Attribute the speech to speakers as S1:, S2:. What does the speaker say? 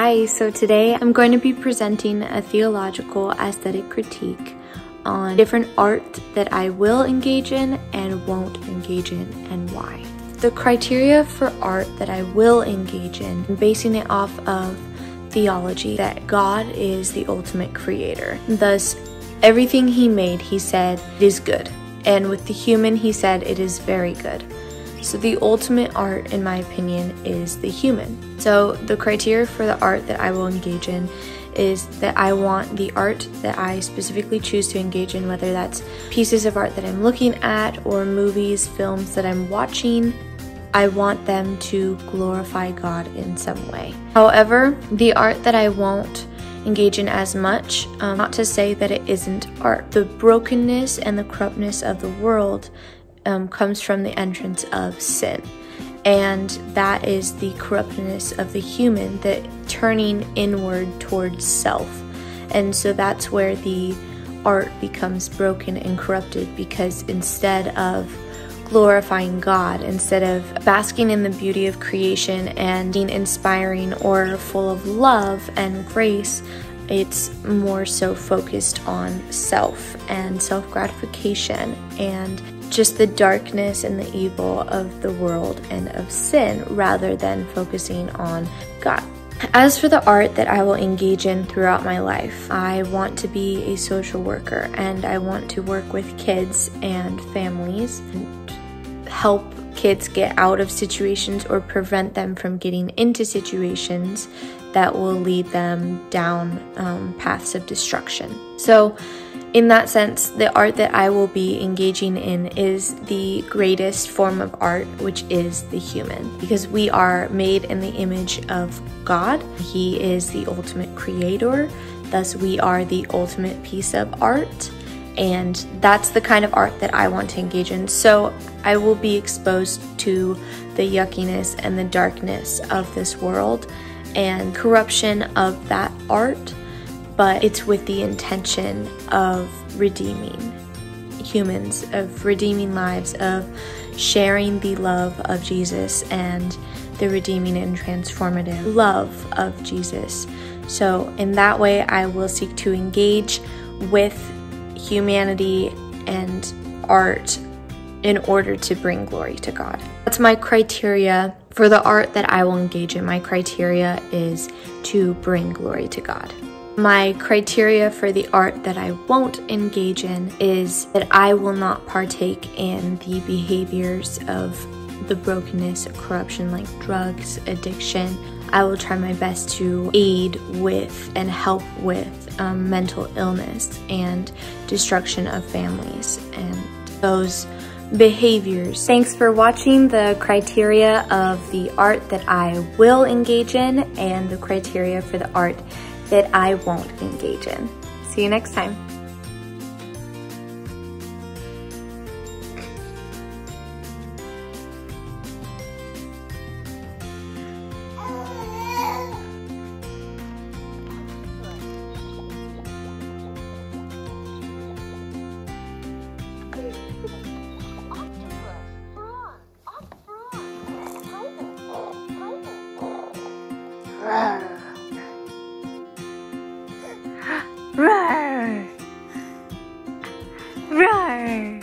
S1: Hi, so today I'm going to be presenting a theological aesthetic critique on different art that I will engage in and won't engage in and why. The criteria for art that I will engage in, I'm basing it off of theology, that God is the ultimate creator. Thus, everything he made, he said, is good. And with the human, he said, it is very good. So the ultimate art, in my opinion, is the human. So the criteria for the art that I will engage in is that I want the art that I specifically choose to engage in, whether that's pieces of art that I'm looking at or movies, films that I'm watching, I want them to glorify God in some way. However, the art that I won't engage in as much, not to say that it isn't art. The brokenness and the corruptness of the world comes from the entrance of sin. And that is the corruptness of the human, that turning inward towards self. And so that's where the art becomes broken and corrupted, because instead of glorifying God, instead of basking in the beauty of creation and being inspiring or full of love and grace, it's more so focused on self and self-gratification and just the darkness and the evil of the world and of sin, rather than focusing on God. As for the art that I will engage in throughout my life, I want to be a social worker, and I want to work with kids and families and help kids get out of situations or prevent them from getting into situations that will lead them down paths of destruction. So in that sense, the art that I will be engaging in is the greatest form of art, which is the human, because we are made in the image of God. He is the ultimate creator, thus we are the ultimate piece of art, and that's the kind of art that I want to engage in. So I will be exposed to the yuckiness and the darkness of this world and corruption of that art, but it's with the intention of redeeming humans, of redeeming lives, of sharing the love of Jesus and the redeeming and transformative love of Jesus. So in that way, I will seek to engage with humanity and art in order to bring glory to God. That's my criteria for the art that I will engage in. My criteria is to bring glory to God. My criteria for the art that I won't engage in is that I will not partake in the behaviors of the brokenness, corruption, like drugs, addiction. I will try my best to aid with and help with mental illness and destruction of families and those behaviors. Thanks for watching the criteria of the art that I will engage in and the criteria for the art that I won't engage in. See you next time. Roar! Roar!